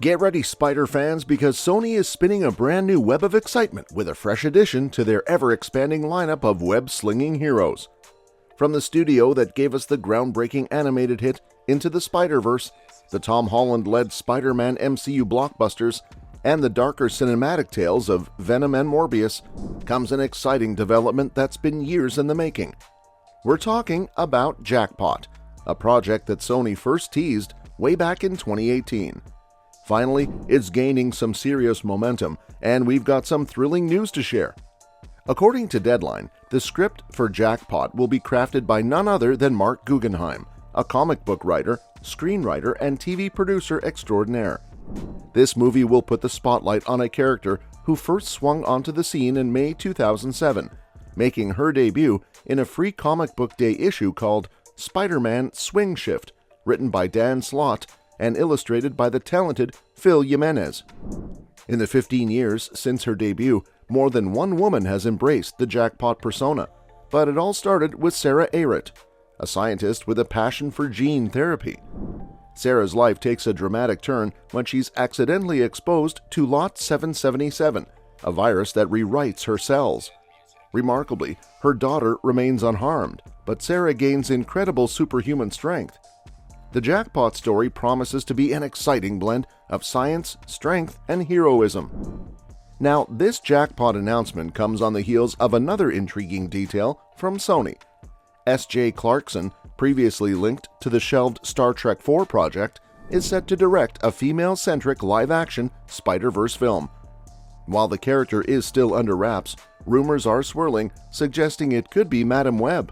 Get ready, Spider fans, because Sony is spinning a brand new web of excitement with a fresh addition to their ever-expanding lineup of web-slinging heroes. From the studio that gave us the groundbreaking animated hit Into the Spider-Verse, the Tom Holland-led Spider-Man MCU blockbusters, and the darker cinematic tales of Venom and Morbius, comes an exciting development that's been years in the making. We're talking about Jackpot, a project that Sony first teased way back in 2018. Finally, it's gaining some serious momentum, and we've got some thrilling news to share. According to Deadline, the script for Jackpot will be crafted by none other than Mark Guggenheim, a comic book writer, screenwriter, and TV producer extraordinaire. This movie will put the spotlight on a character who first swung onto the scene in May 2007, making her debut in a free comic book day issue called Spider-Man Swing Shift, written by Dan Slott and illustrated by the talented Phil Jimenez. In the 15 years since her debut, more than one woman has embraced the Jackpot persona, but it all started with Sarah Ehret, a scientist with a passion for gene therapy. Sarah's life takes a dramatic turn when she's accidentally exposed to Lot 777, a virus that rewrites her cells. Remarkably, her daughter remains unharmed, but Sarah gains incredible superhuman strength. The Jackpot story promises to be an exciting blend of science, strength, and heroism. Now, this Jackpot announcement comes on the heels of another intriguing detail from Sony. S.J. Clarkson, previously linked to the shelved Star Trek IV project, is set to direct a female-centric live-action Spider-Verse film. While the character is still under wraps, rumors are swirling, suggesting it could be Madame Web.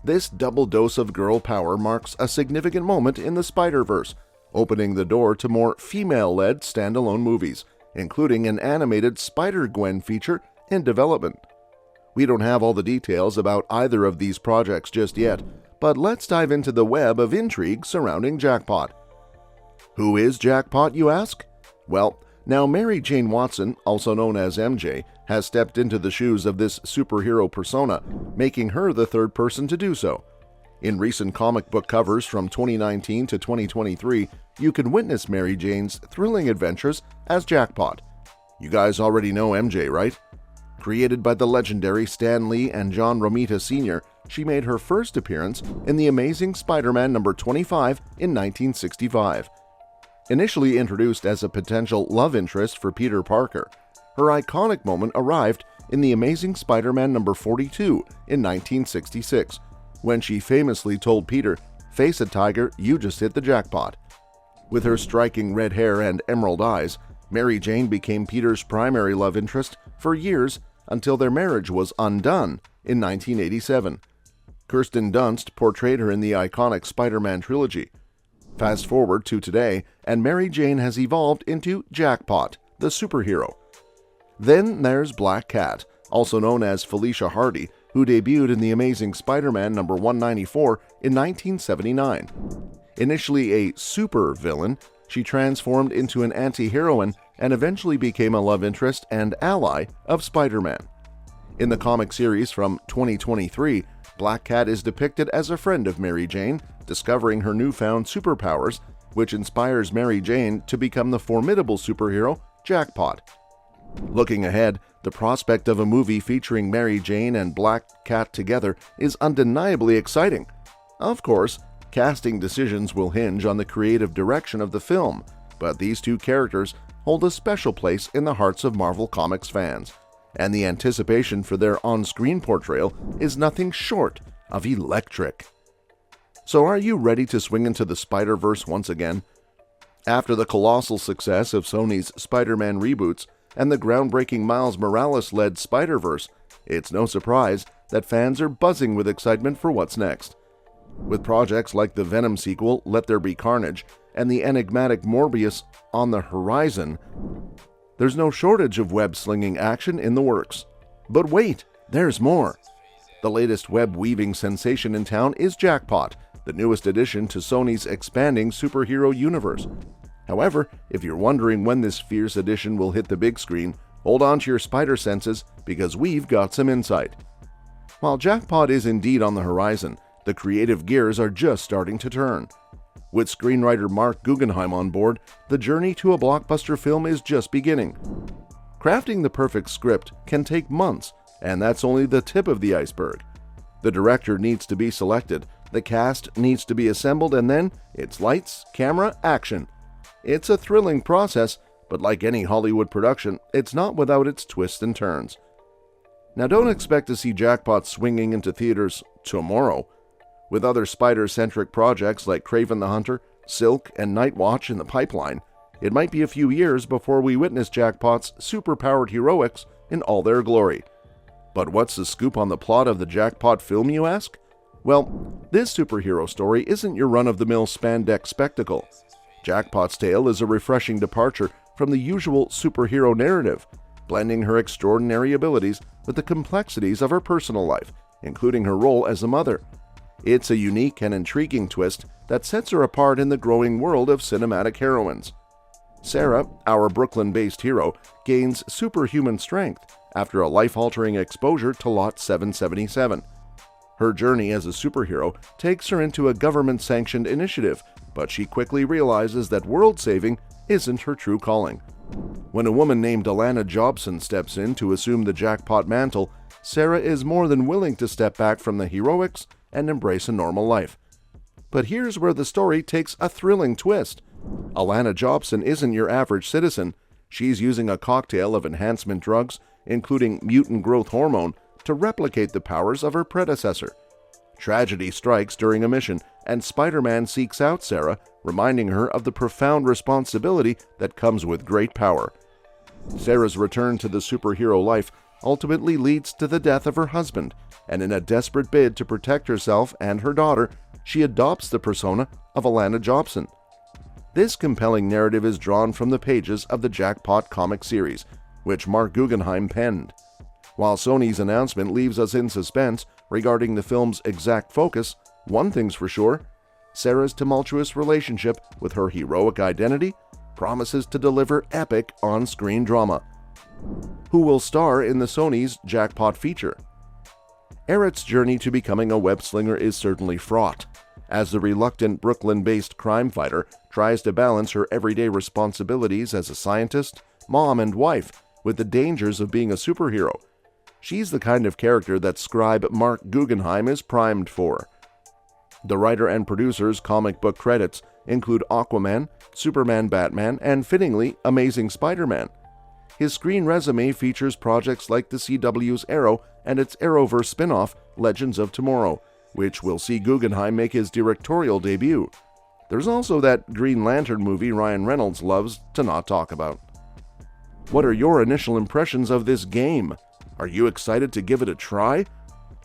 This double dose of girl power marks a significant moment in the Spider-Verse, opening the door to more female-led standalone movies, including an animated Spider-Gwen feature in development. We don't have all the details about either of these projects just yet, but let's dive into the web of intrigue surrounding Jackpot. Who is Jackpot, you ask? Well, now Mary Jane Watson, also known as MJ, has stepped into the shoes of this superhero persona, making her the third person to do so. In recent comic book covers from 2019 to 2023, you can witness Mary Jane's thrilling adventures as Jackpot. You guys already know MJ, right? Created by the legendary Stan Lee and John Romita Sr., she made her first appearance in The Amazing Spider-Man number 25 in 1965. Initially introduced as a potential love interest for Peter Parker, her iconic moment arrived in The Amazing Spider-Man number 42 in 1966, when she famously told Peter, "Face it, Tiger, you just hit the jackpot." With her striking red hair and emerald eyes, Mary Jane became Peter's primary love interest for years until their marriage was undone in 1987. Kirsten Dunst portrayed her in the iconic Spider-Man trilogy. Fast forward to today, and Mary Jane has evolved into Jackpot, the superhero. Then there's Black Cat, also known as Felicia Hardy, who debuted in The Amazing Spider-Man number 194 in 1979. Initially a super villain, she transformed into an anti-heroine and eventually became a love interest and ally of Spider-Man. In the comic series from 2023, Black Cat is depicted as a friend of Mary Jane, discovering her newfound superpowers, which inspires Mary Jane to become the formidable superhero Jackpot. Looking ahead, the prospect of a movie featuring Mary Jane and Black Cat together is undeniably exciting. Of course, casting decisions will hinge on the creative direction of the film, but these two characters hold a special place in the hearts of Marvel Comics fans, and the anticipation for their on-screen portrayal is nothing short of electric. So are you ready to swing into the Spider-Verse once again? After the colossal success of Sony's Spider-Man reboots and the groundbreaking Miles Morales-led Spider-Verse, it's no surprise that fans are buzzing with excitement for what's next. With projects like the Venom sequel, Let There Be Carnage, and the enigmatic Morbius on the horizon, there's no shortage of web-slinging action in the works. But wait, there's more! The latest web-weaving sensation in town is Jackpot, the newest addition to Sony's expanding superhero universe. However, if you're wondering when this fierce addition will hit the big screen, hold on to your spider senses because we've got some insight. While Jackpot is indeed on the horizon, the creative gears are just starting to turn. With screenwriter Mark Guggenheim on board, the journey to a blockbuster film is just beginning. Crafting the perfect script can take months, and that's only the tip of the iceberg. The director needs to be selected, the cast needs to be assembled, and then it's lights, camera, action. It's a thrilling process, but like any Hollywood production, it's not without its twists and turns. Now don't expect to see Jackpot swinging into theaters tomorrow. With other spider-centric projects like Kraven the Hunter, Silk, and Night Watch in the pipeline, it might be a few years before we witness Jackpot's superpowered heroics in all their glory. But what's the scoop on the plot of the Jackpot film, you ask? Well, this superhero story isn't your run-of-the-mill spandex spectacle. Jackpot's tale is a refreshing departure from the usual superhero narrative, blending her extraordinary abilities with the complexities of her personal life, including her role as a mother. It's a unique and intriguing twist that sets her apart in the growing world of cinematic heroines. Sarah, our Brooklyn-based hero, gains superhuman strength after a life-altering exposure to Lot 777. Her journey as a superhero takes her into a government-sanctioned initiative, but she quickly realizes that world-saving isn't her true calling. When a woman named Alana Jobson steps in to assume the Jackpot mantle, Sarah is more than willing to step back from the heroics and embrace a normal life. But here's where the story takes a thrilling twist. Alana Jobson isn't your average citizen. She's using a cocktail of enhancement drugs, including mutant growth hormone, to replicate the powers of her predecessor. Tragedy strikes during a mission, and Spider-Man seeks out Sarah, reminding her of the profound responsibility that comes with great power. Sarah's return to the superhero life ultimately leads to the death of her husband, and in a desperate bid to protect herself and her daughter, she adopts the persona of Alana Jobson. This compelling narrative is drawn from the pages of the Jackpot comic series, which Mark Guggenheim penned. While Sony's announcement leaves us in suspense regarding the film's exact focus, one thing's for sure: Sarah's tumultuous relationship with her heroic identity promises to deliver epic on-screen drama. Who will star in the Sony's Jackpot feature? Erik's journey to becoming a web-slinger is certainly fraught, as the reluctant Brooklyn-based crime fighter tries to balance her everyday responsibilities as a scientist, mom, and wife with the dangers of being a superhero. She's the kind of character that scribe Mark Guggenheim is primed for. The writer and producer's comic book credits include Aquaman, Superman, Batman, and fittingly, Amazing Spider-Man. His screen resume features projects like the CW's Arrow and its Arrowverse spin-off, Legends of Tomorrow, which will see Guggenheim make his directorial debut. There's also that Green Lantern movie Ryan Reynolds loves to not talk about. What are your initial impressions of this game? Are you excited to give it a try?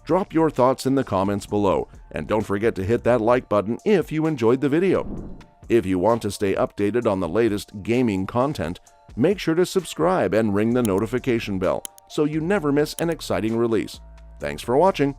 Drop your thoughts in the comments below, and don't forget to hit that like button if you enjoyed the video. If you want to stay updated on the latest gaming content, make sure to subscribe and ring the notification bell so you never miss an exciting release. Thanks for watching.